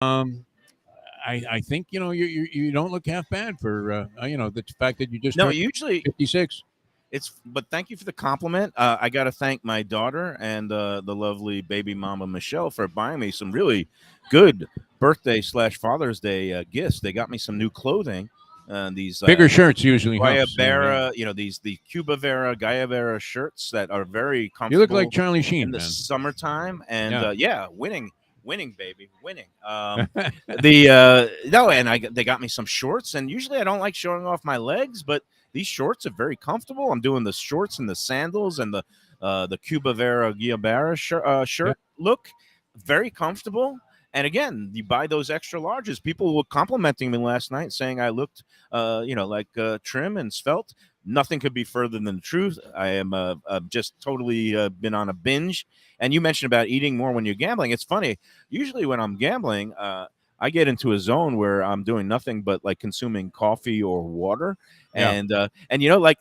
Um, I think you don't look half bad for the fact that you just No, turned usually 56. but thank you for the compliment. I got to thank my daughter and the lovely baby mama Michelle for buying me some really good birthday slash Father's Day gifts. They got me some new clothing. These Bigger shirts usually helps. Yeah. Guayabera, the Cuba Vera, Guayabera shirts that are very You look like comfortable Charlie in Sheen, the man. summertime. And Yeah. yeah, winning, baby, winning. No, and they got me some shorts. And usually I don't like showing off my legs, but these shorts are very comfortable. I'm doing the shorts and the sandals and the Cuba Vera Guayabera Yeah. shirt look, very comfortable. And again, you buy those extra larges. People were complimenting me last night, saying I looked, like trim and svelte. Nothing could be further than the truth. I am just totally been on a binge. And you mentioned about eating more when you're gambling. It's funny. Usually when I'm gambling, I get into a zone where I'm doing nothing but like consuming coffee or water. Yeah. And like,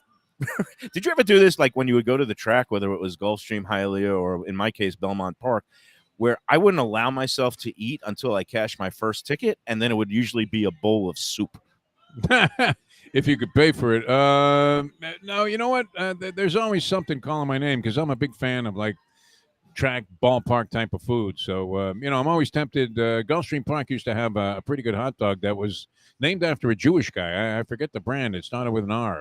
did you ever do this? Like when you would go to the track, whether it was Gulfstream, Hialeah, or in my case, Belmont Park, where I wouldn't allow myself to eat until I cashed my first ticket, and then it would usually be a bowl of soup. If you could pay for it. No, you know what? There's always something calling my name because I'm a big fan of like track ballpark type of food. So I'm always tempted. Gulfstream Park used to have a pretty good hot dog that was named after a Jewish guy. I forget the brand. It started with an R.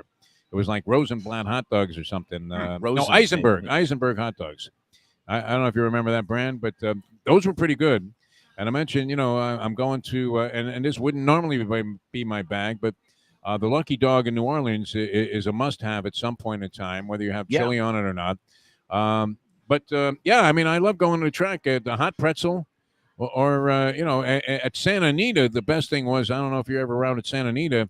It was like Rosenblatt hot dogs or something. No, Rosens, Eisenberg. Eisenberg hot dogs. I don't know if you remember that brand, but those were pretty good. And I mentioned, I'm going to, and this wouldn't normally be my bag, but the Lucky Dog in New Orleans is a must-have at some point in time, whether you have yeah, chili on it or not. But yeah, I mean, I love going to the track at the hot pretzel, at Santa Anita. The best thing was, I don't know if you're ever around at Santa Anita.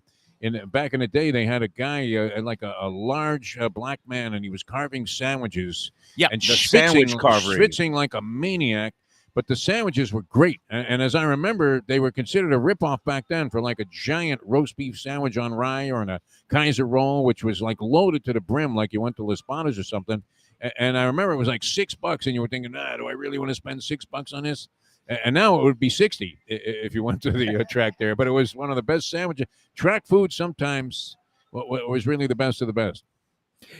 Back in the day, they had a guy like a large black man, and he was carving sandwiches yeah, and the sandwich carvery. schwitzing like a maniac. But the sandwiches were great, and as I remember, they were considered a ripoff back then for like a giant roast beef sandwich on rye or in a Kaiser roll, which was like loaded to the brim, like you went to Las Palmas or something. And I remember it was like $6, and you were thinking, do I really want to spend $6 on this? And now it would be 60 if you went to the track there. But it was one of the best sandwiches. Track food sometimes was really the best of the best.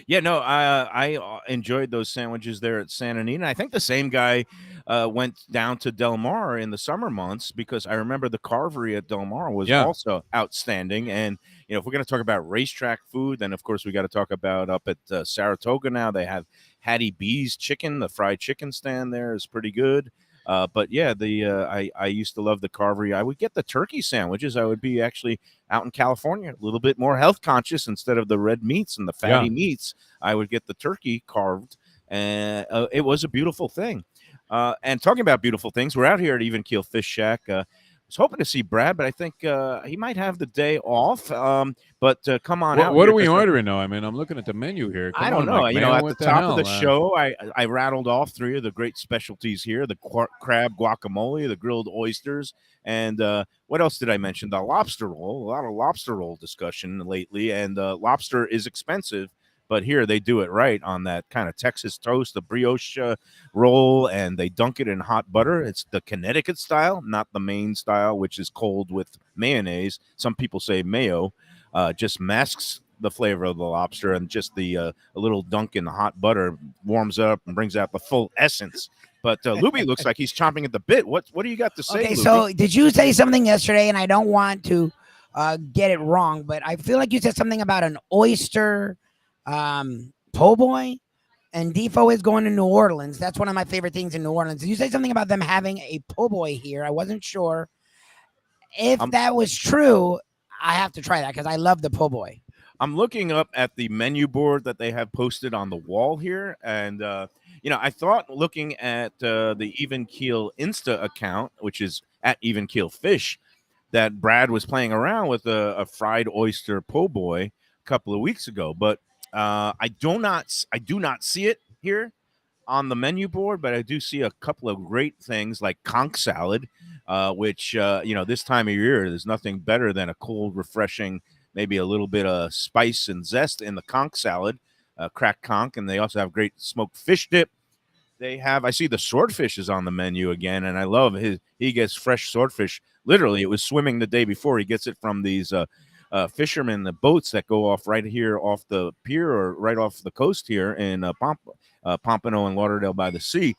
Yeah, no, I enjoyed those sandwiches there at Santa Anita. I think the same guy went down to Del Mar in the summer months because I remember the carvery at Del Mar was Yeah. also outstanding. And if we're going to talk about racetrack food, then of course we got to talk about up at Saratoga now. They have Hattie B's chicken. The fried chicken stand there is pretty good. But yeah, I used to love the carvery. I would get the turkey sandwiches. I would be actually out in California, a little bit more health conscious instead of the red meats and the fatty Yeah. meats. I would get the turkey carved, and it was a beautiful thing. And talking about beautiful things, we're out here at Even Keel Fish Shack. I was hoping to see Brad, but I think he might have the day off. But come on out What here are we because ordering now? I mean, I'm looking at the menu here. I Come don't on, know. Mike Mayo. At the What the top of hell? the show, I rattled off three of the great specialties here: the crab guacamole, the grilled oysters, and what else did I mention? The lobster roll. A lot of lobster roll discussion lately, and lobster is expensive, but here they do it right on that kind of Texas toast, the brioche roll, and they dunk it in hot butter. It's the Connecticut style, not the Maine style, which is cold with mayonnaise. Some people say mayo. Just masks the flavor of the lobster, and just the a little dunk in the hot butter warms up and brings out the full essence. But Lubie looks like he's chomping at the bit. What do you got to say, Okay, Lubie? so did you say something yesterday? And I don't want to get it wrong, but I feel like you said something about an oyster po' boy. And Defo is going to New Orleans. That's one of my favorite things in New Orleans. You say something about them having a po' boy here. I wasn't sure if that was true. I have to try that because I love the po' boy. I'm looking up at the menu board that they have posted on the wall here, and I thought looking at the Even Keel Insta account, which is at Even Keel Fish, that Brad was playing around with a fried oyster po' boy a couple of weeks ago, but I do not see it here on the menu board, but I do see a couple of great things like conch salad, which this time of year there's nothing better than a cold, refreshing, maybe a little bit of spice and zest in the conch salad, cracked conch, and they also have great smoked fish dip. They have. I see the swordfish is on the menu again, and I love his. He gets fresh swordfish. Literally, it was swimming the day before. He gets it from these fishermen, the boats that go off right here off the pier or right off the coast here in Pompano and Lauderdale by the Sea.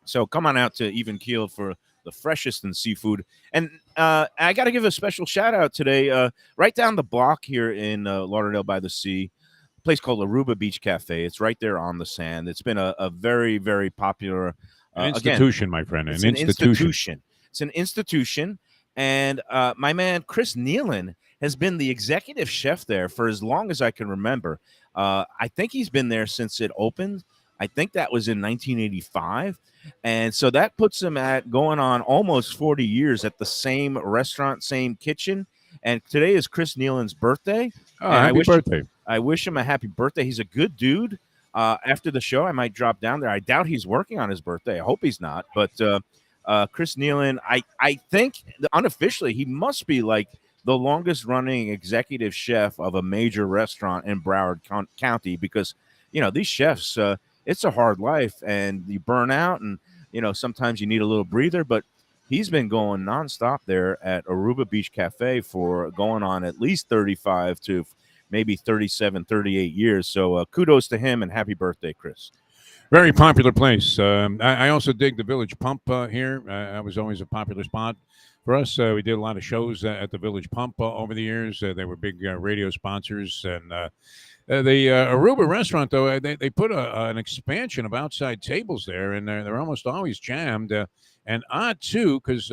So come on out to Even Keel for the freshest in seafood. And I got to give a special shout out today, right down the block here in Lauderdale by the Sea, a place called Aruba Beach Cafe. It's right there on the sand. It's been a very, very popular institution, my friend. It's an institution. It's an institution. And my man, Chris Nealon, has been the executive chef there for as long as I can remember. I think he's been there since it opened. I think that was in 1985. And so that puts him at going on almost 40 years at the same restaurant, same kitchen. And today is Chris Nealon's birthday. Oh, happy birthday. I wish him a happy birthday. He's a good dude. After the show, I might drop down there. I doubt he's working on his birthday. I hope he's not. But Chris Nealon, I think unofficially he must be like the longest running executive chef of a major restaurant in Broward County because, these chefs, it's a hard life and you burn out and, sometimes you need a little breather. But he's been going nonstop there at Aruba Beach Cafe for going on at least 35 to maybe 37, 38 years. So kudos to him and happy birthday, Chris. Very popular place. I also dig the Village Pump here. That was always a popular spot for us. We did a lot of shows at the Village Pump over the years. They were big radio sponsors. And the Aruba restaurant, though, they put an expansion of outside tables there, and they're almost always jammed. And odd, too, because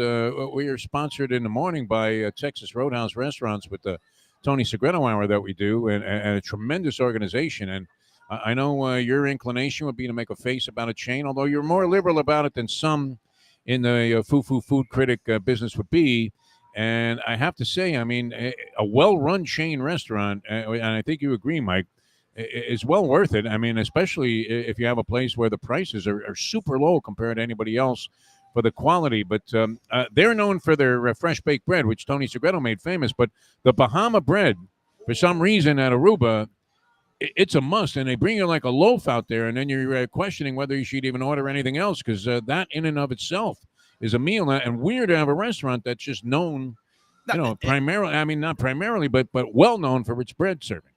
we are sponsored in the morning by Texas Roadhouse Restaurants with the Tony Segreto Hour that we do, and a tremendous organization. And I know your inclination would be to make a face about a chain, although you're more liberal about it than some in the food critic business would be. And I have to say, I mean, a well-run chain restaurant, and I think you agree, Mike, is well worth it. I mean, especially if you have a place where the prices are super low compared to anybody else for the quality. But they're known for their fresh baked bread, which Tony Segreto made famous. But the Bahama bread, for some reason at Aruba, it's a must. And they bring you like a loaf out there, and then you're questioning whether you should even order anything else because that in and of itself is a meal. And weird to have a restaurant that's just known, primarily, I mean, not primarily, but well known for its bread serving.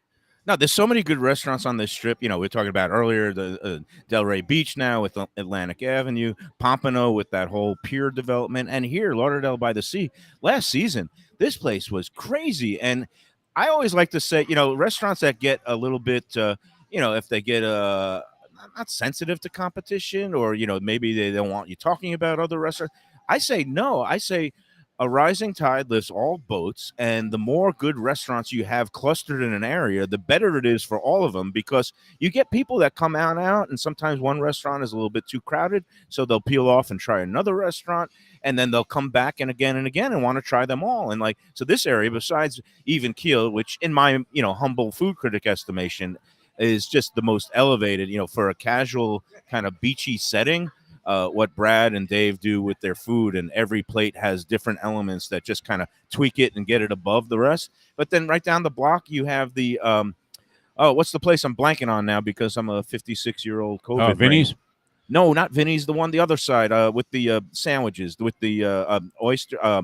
No, there's so many good restaurants on this strip. We were talking about earlier the Delray Beach now with Atlantic Avenue, Pompano with that whole pier development, and here Lauderdale by the Sea. Last season, this place was crazy, and I always like to say, restaurants that get a little bit, if they get not sensitive to competition, or maybe they don't want you talking about other restaurants. I say no. I say a rising tide lifts all boats, and the more good restaurants you have clustered in an area, the better it is for all of them, because you get people that come out, and sometimes one restaurant is a little bit too crowded, so they'll peel off and try another restaurant, and then they'll come back and again and want to try them all. And so this area, besides Even Keel, which in my humble food critic estimation is just the most elevated, for a casual kind of beachy setting. What Brad and Dave do with their food, and every plate has different elements that just kind of tweak it and get it above the rest. But then right down the block, you have the what's the place I'm blanking on now because I'm a 56-year-old COVID. Oh, Vinny's? No, not Vinny's. The other side with the sandwiches, with the oyster.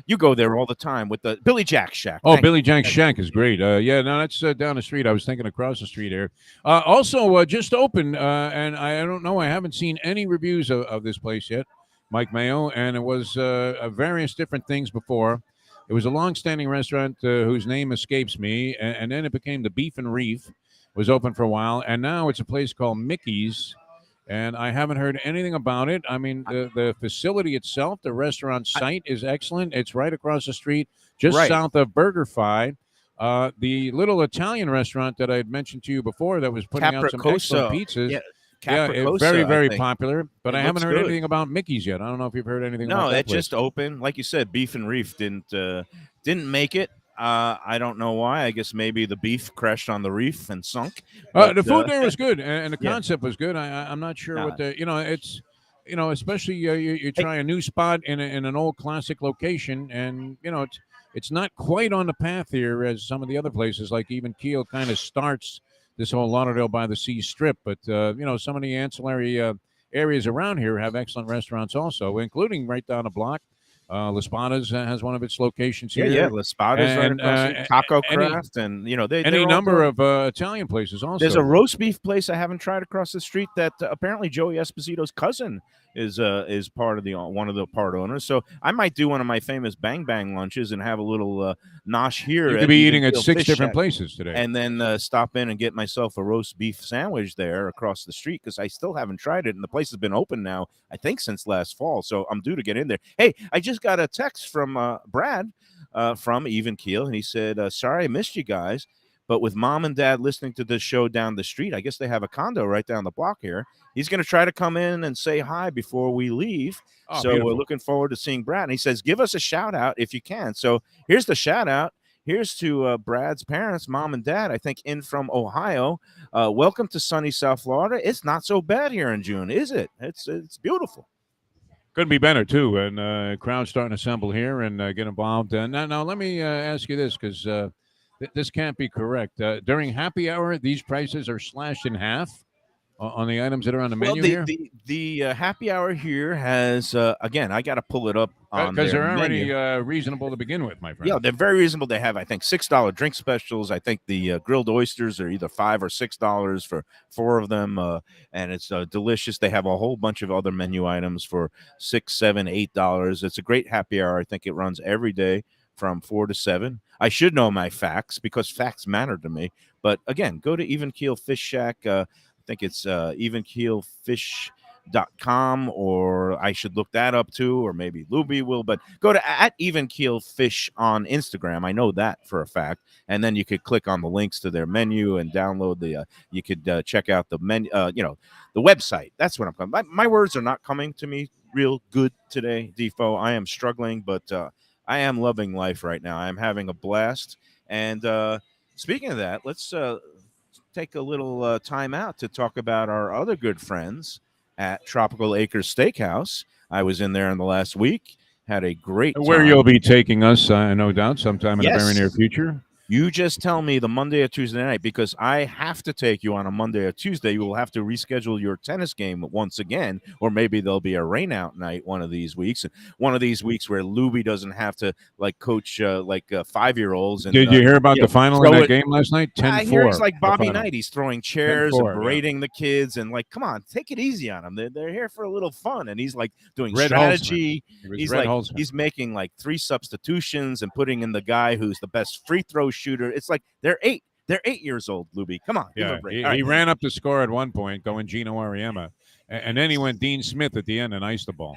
You go there all the time with the Billy Jack Shack. Oh, Billy Jack Shack is great. Yeah, no, that's down the street. I was thinking across the street here. Also, just opened, and I don't know. I haven't seen any reviews of this place yet, Mike Mayo, and it was various different things before. It was a long-standing restaurant whose name escapes me, and then it became the Beef and Reef. Was open for a while, and now it's a place called Mickey's. And I haven't heard anything about it. I mean, the facility itself, the restaurant site is excellent. It's right across the street, just south of BurgerFi. The little Italian restaurant that I had mentioned to you before that was putting out some excellent pizzas. Yeah, very, very popular. But I haven't heard anything about Mickey's yet. I don't know if you've heard anything about that. No, it just opened. Like you said, Beef and Reef didn't make it. I don't know why. I guess maybe the beef crashed on the reef and sunk. The food there was good, and the concept was good. I'm not sure what the it's especially you try a new spot in an old classic location, and it's not quite on the path here as some of the other places like Even Keel kind of starts this whole Lauderdale by the Sea strip. But some of the ancillary areas around here have excellent restaurants also, including right down the block. La Spada's has one of its locations Yeah, here. yeah. La Spada's right And across the Taco any Craft, and they're any all number doing. of Italian places There's a also. roast beef place I haven't tried across the street that apparently Joey Esposito's cousin is part of the one of the part owners. So I might do one of my famous Bang Bang lunches and have a little nosh here You could at be Even eating at Keel 6 Fish different Shack, places today. and then stop in and get myself a roast beef sandwich there across the street because I still haven't tried it, and the place has been open now I think since last fall. So I'm due to get in there. Hey, I just got a text from Brad from Even Keel, and he said, "Sorry I missed you guys." But with mom and dad listening to this show down the street, I guess they have a condo right down the block here. He's going to try to come in and say hi before we leave. Oh, So beautiful. we're looking forward to seeing Brad. And he says, give us a shout out if you can. So here's the shout out. Here's to Brad's parents, mom and dad, I think in from Ohio. Welcome to sunny South Florida. It's not so bad here in June, is it? It's beautiful. Couldn't be better too, and crowd's starting to assemble here and get involved. Now, let me ask you this, because this can't be correct. During happy hour, these prices are slashed in half on the items that are on the Well, menu here, the happy hour here has again. I got to pull it up on because their they're already menu. reasonable to begin with, my friend. Yeah, they're very reasonable. They have, I think, $6 drink specials. I think the grilled oysters are either $5 or $6 for 4 of them, and it's delicious. They have a whole bunch of other menu items for $6, $7, $8. It's a great happy hour. I think it runs every day from 4 to 7. I should know my facts because facts matter to me. But again, go to Even Keel Fish Shack. I think it's evenkeelfish.com, or I should look that up too, or maybe Lubie will. But go to at Even Keel Fish on Instagram. I know that for a fact. And then you could click on the links to their menu and download the. You could check out the menu. The website. That's what I'm coming. My words are not coming to me real good today, Defo. I am struggling, but I am loving life right now. I am having a blast. And speaking of that, let's take a little time out to talk about our other good friends at Tropical Acres Steakhouse. I was in there in the last week, had a great time. Where you'll be taking us, no doubt, sometime in the very Yes. near future. You just tell me the Monday or Tuesday night, because I have to take you on a Monday or Tuesday. You will have to reschedule your tennis game once again, or maybe there'll be a rainout night one of these weeks. And one of these weeks where Lubie doesn't have to coach 5-year-olds. Did you hear about the final in that game last night? 10-4. I hear he's like Bobby the final. Knight. He's throwing chairs and 10-4, berating the kids, and come on, take it easy on them. They're here for a little fun, and he's doing Red strategy. Holzman. He's making 3 substitutions and putting in the guy who's the best free throw shooter. It's like they're 8 years old, Lubie. Come on, give him a break. He ran up the score at one point, going Gino Auriemma, and then he went Dean Smith at the end and iced the ball.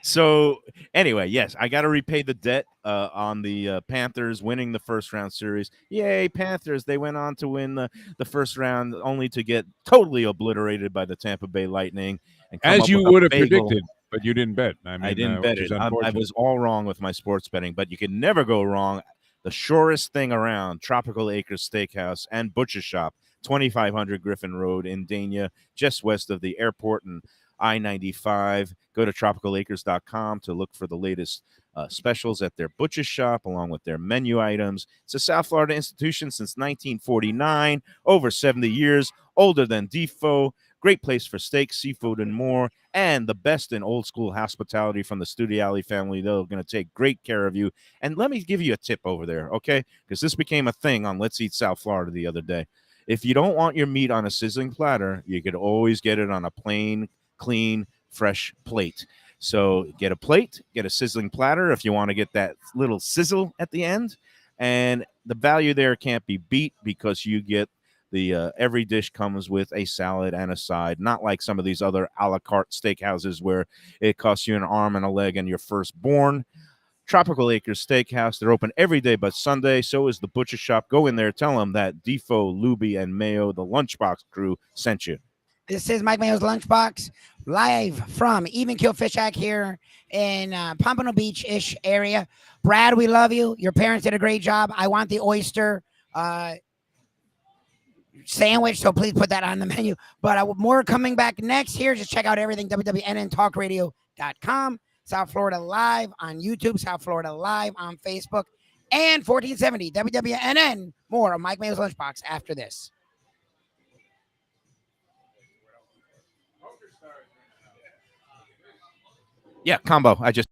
So anyway, yes, I got to repay the debt on the Panthers winning the first round series. Yay, Panthers! They went on to win the first round, only to get totally obliterated by the Tampa Bay Lightning. And as you would have predicted, but you didn't bet. I didn't bet it. I was all wrong with my sports betting, but you can never go wrong. The surest thing around, Tropical Acres Steakhouse and Butcher Shop, 2500 Griffin Road in Dania, just west of the airport and I-95. Go to tropicalacres.com to look for the latest specials at their butcher shop, along with their menu items. It's a South Florida institution since 1949, over 70 years, older than Defo. Great place for steak, seafood, and more, and the best in old school hospitality from the Studiali family. They're going to take great care of you. And let me give you a tip over there, okay? Because this became a thing on Let's Eat South Florida the other day. If you don't want your meat on a sizzling platter, you could always get it on a plain, clean, fresh plate. So get a plate, get a sizzling platter if you want to get that little sizzle at the end. And the value there can't be beat because you get the every dish comes with a salad and a side, not like some of these other a la carte steakhouses where it costs you an arm and a leg and your firstborn. Tropical Acres Steakhouse, they're open every day but Sunday. So is the Butcher Shop. Go in there, tell them that Defo, Lubie, and Mayo, the Lunchbox crew, sent you. This is Mike Mayo's Lunchbox, live from Even Keel Fish Shack here in Pompano Beach-ish area. Brad, we love you. Your parents did a great job. I want the oyster sandwich, so please put that on the menu. But more coming back next here. Just check out everything, www.nntalkradio.com. South Florida Live on YouTube, South Florida Live on Facebook, and 1470 WWNN. More of Mike Mayo's Lunchbox after this. Yeah, combo. I just.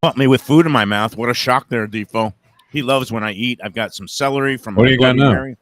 Want me with food in my mouth. What a shock there, Defo. He loves when I eat. I've got some celery from What my do you got Bloody now? Mary.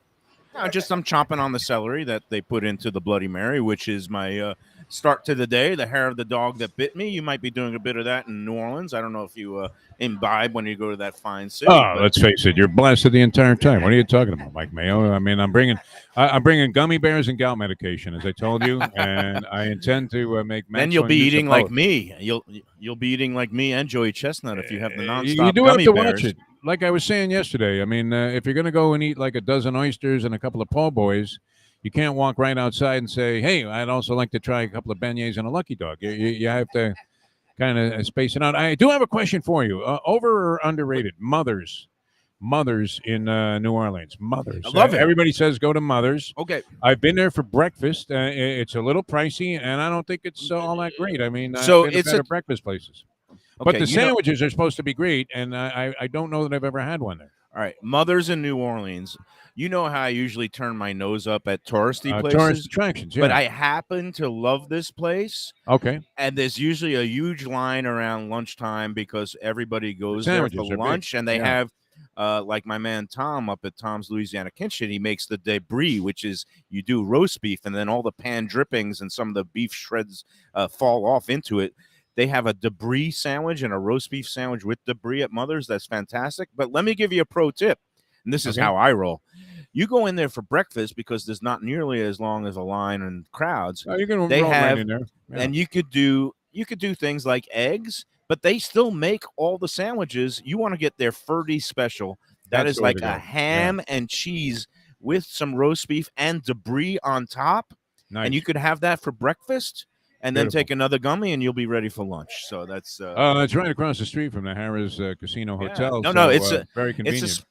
No, just I'm chomping on the celery that they put into the Bloody Mary, which is my start to the day. The hair of the dog that bit me. You might be doing a bit of that in New Orleans. I don't know if you imbibe when you go to that fine city. Oh, But let's face it, you're blasted the entire time. What are you talking about, Mike Mayo? I mean, I'm bringing gummy bears and gout medication, as I told you, and I intend to make then you'll maximum be use eating of like both. me. You'll be eating like me and Joey Chestnut if you have the You nonstop do have gummy to watch bears. it. Like I was saying yesterday, I mean, if you're going to go and eat like a dozen oysters and a couple of po' boys, you can't walk right outside and say, "Hey, I'd also like to try a couple of beignets and a Lucky Dog." You have to kind of space it out. I do have a question for you. Over or underrated? Mothers in New Orleans. Mothers. I love it. Everybody says go to Mothers. Okay. I've been there for breakfast. It's a little pricey, and I don't think it's all that great. I mean, So I've been to it's better a breakfast places. But okay. the sandwiches are supposed to be great, and I don't know that I've ever had one there. All right, Mothers in New Orleans. You know how I usually turn my nose up at touristy Tourist places, attractions, yeah. but I happen to love this place. Okay. And there's usually a huge line around lunchtime because everybody goes there for sandwiches are big, lunch, and they yeah. have, like my man Tom up at Tom's Louisiana Kitchen, he makes the debris, which is you do roast beef, and then all the pan drippings and some of the beef shreds fall off into it. They have a debris sandwich and a roast beef sandwich with debris at Mother's. That's fantastic. But let me give you a pro tip, and this is Okay. how I roll. You go in there for breakfast because there's not nearly as long as a line and crowds. Oh, you can They roll have right in there. Yeah. and you could do things like eggs, but they still make all the sandwiches. You want to get their Ferdy special. That That's is the way like to go. a ham and cheese with some roast beef and debris on top. Nice. And you could have that for breakfast and then Beautiful. take another gummy and you'll be ready for lunch. So that's It's right across the street from the Harrah's Casino yeah. Hotel. No, so, it's very it's convenient.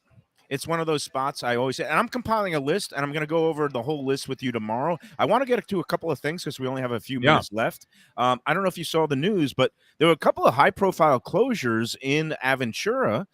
it's one of those spots I always say, and I'm compiling a list, and I'm going to go over the whole list with you tomorrow. I want to get to a couple of things because we only have a few minutes left. I don't know if you saw the news, but there were a couple of high-profile closures in Aventura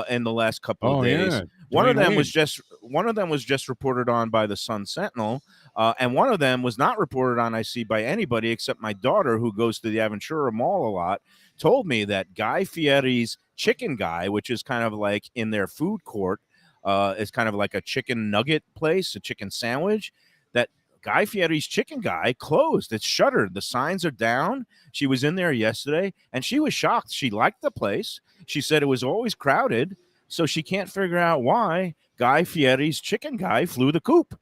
in the last couple of days. Yeah. One of Dwayne them Wade. was just reported on by the Sun Sentinel, and one of them was not reported on. I see by anybody except my daughter, who goes to the Aventura Mall a lot. Told me that Guy Fieri's Chicken Guy, which is kind of like in their food court. It's kind of like a chicken nugget place, a chicken sandwich. That Guy Fieri's Chicken Guy closed. It's shuttered. The signs are down. She was in there yesterday, and she was shocked. She liked the place. She said it was always crowded, so she can't figure out why Guy Fieri's Chicken Guy flew the coop.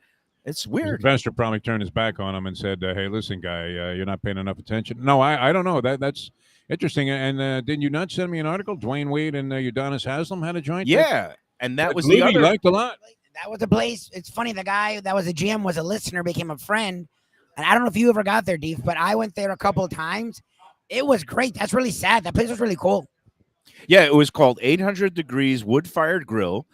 It's The weird. investor probably turned his back on him and said, "Hey, listen, guy, you're not paying enough attention." No, I don't know. That's interesting. And didn't you not send me an article? Dwayne Wade and Udonis Haslam had a joint. Yeah, and that was Lubie the other. liked a lot. That was the place. It's funny. The guy that was a GM was a listener, became a friend. And I don't know if you ever got there, Deef, but I went there a couple of times. It was great. That's really sad. That place was really cool. Yeah, it was called 800 Degrees Wood-Fired Grill.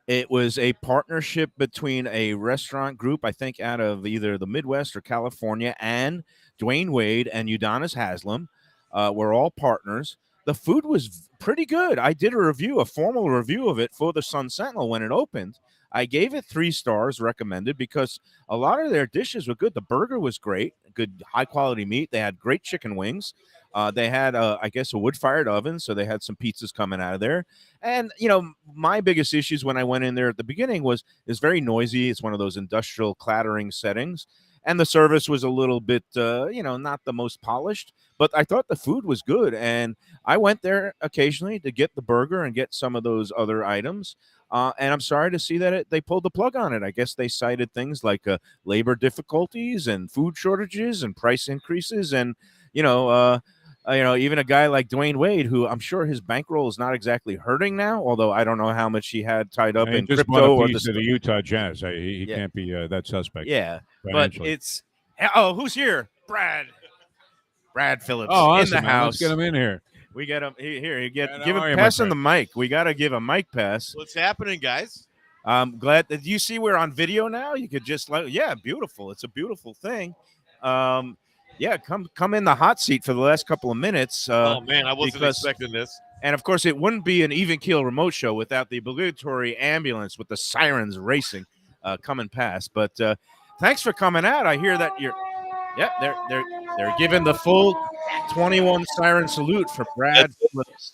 It was a partnership between a restaurant group, I think, out of either the Midwest or California, and Dwayne Wade and Udonis Haslam were all partners. The food was pretty good. I did a formal review of it for the Sun Sentinel when it opened. I gave it 3 stars recommended because a lot of their dishes were good. The burger was great, good high quality meat. They had great chicken wings. They had, I guess, a wood-fired oven, so they had some pizzas coming out of there. And, my biggest issues when I went in there at the beginning was it's very noisy. It's one of those industrial clattering settings. And the service was a little bit, not the most polished. But I thought the food was good. And I went there occasionally to get the burger and get some of those other items. And I'm sorry to see that they pulled the plug on it. I guess they cited things like labor difficulties and food shortages and price increases. And, even a guy like Dwayne Wade, who I'm sure his bankroll is not exactly hurting now, although I don't know how much he had tied up He in just bought crypto a or piece of the Utah Jazz. He Yeah. can't be that suspect. Yeah, but financially. it's who's here? Brad Phillips Oh, awesome, in the man. house. Let's get him in here. We get him here. You Man, give how are him you, my pass him the friend? mic. We got to give a mic pass. What's happening, guys? I'm glad that you see we're on video now. You could just beautiful. It's a beautiful thing. Come in the hot seat for the last couple of minutes. Oh man, I wasn't because- expecting this. And of course, it wouldn't be an Even Keel remote show without the obligatory ambulance with the sirens racing coming past. But thanks for coming out. I hear that they're giving the full 21 siren salute for Brad Phillips.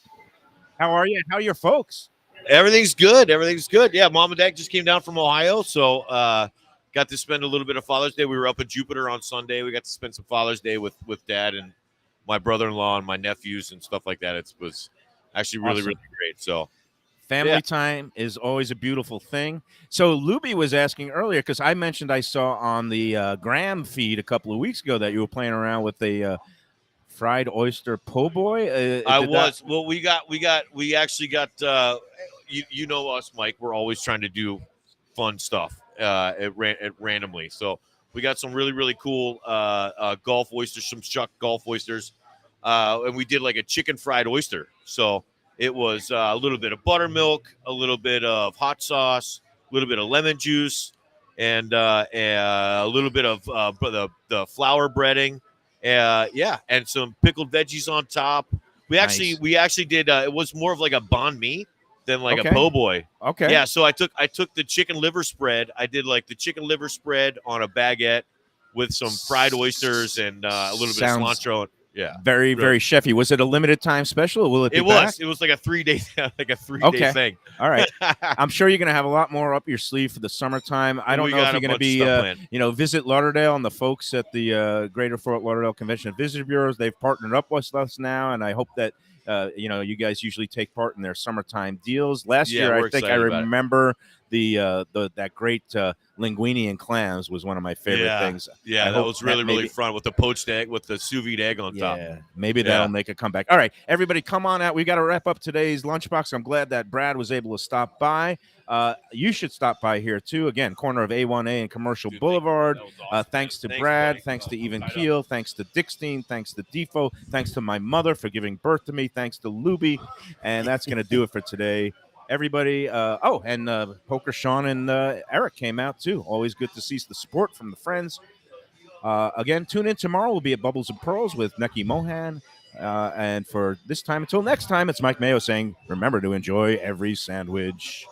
How are you? How are your folks? Everything's good. Everything's good. Yeah, mom and dad just came down from Ohio, so got to spend a little bit of Father's Day. We were up in Jupiter on Sunday. We got to spend some Father's Day with dad and my brother-in-law and my nephews and stuff like that. It was actually really, Awesome. really great. So Family Yeah. time is always a beautiful thing. So Lubie was asking earlier because I mentioned I saw on the Graham feed a couple of weeks ago that you were playing around with a fried oyster po' boy. I did was. Well, we actually got. You know us, Mike. We're always trying to do fun stuff at randomly. So we got some really really cool Gulf oysters, some shuck Gulf oysters, and we did like a chicken fried oyster. So it was a little bit of buttermilk, a little bit of hot sauce, a little bit of lemon juice, and a little bit of the flour breading. Yeah, and some pickled veggies on top. Nice. We actually did. It was more of like a banh mi than like Okay. a po' boy. Okay. Yeah, so I took the chicken liver spread. I did like the chicken liver spread on a baguette with some fried oysters and a little bit of Sounds cilantro. Yeah, Very, Really. very chefy. Was it a limited time special or will it be it was. back? It was like a 3 day Okay. thing. All right. I'm sure you're going to have a lot more up your sleeve for the summertime. I don't We know if got you're a going to bunch of be, stuff planned. visit Lauderdale and the folks at the Greater Fort Lauderdale Convention and Visitor Bureaus. They've partnered up with us now, and I hope that, you guys usually take part in their summertime deals. Last Yeah, year, I we're think I excited about it. remember that great linguine and clams was one of my favorite things. Yeah, I that hope was really, really maybe- fun with the poached egg, with the sous vide egg on top. Yeah, maybe that'll Yeah. make a comeback. All right, everybody, come on out. We got to wrap up today's Lunchbox. I'm glad that Brad was able to stop by. You should stop by here too. Again, corner of A1A and Commercial Dude, Boulevard. that was awesome, Thanks man. to Brad. buddy. Thanks to Even Tied up. Keel. Thanks to Dickstein. Thanks to Defo. Thanks to my mother for giving birth to me. Thanks to Lubie. And that's going to do it for today. Everybody. And Poker Sean and Eric came out too. Always good to see the support from the friends. Again, tune in tomorrow. We'll be at Bubbles and Pearls with Neki Mohan. And for this time, until next time, it's Mike Mayo saying, remember to enjoy every sandwich.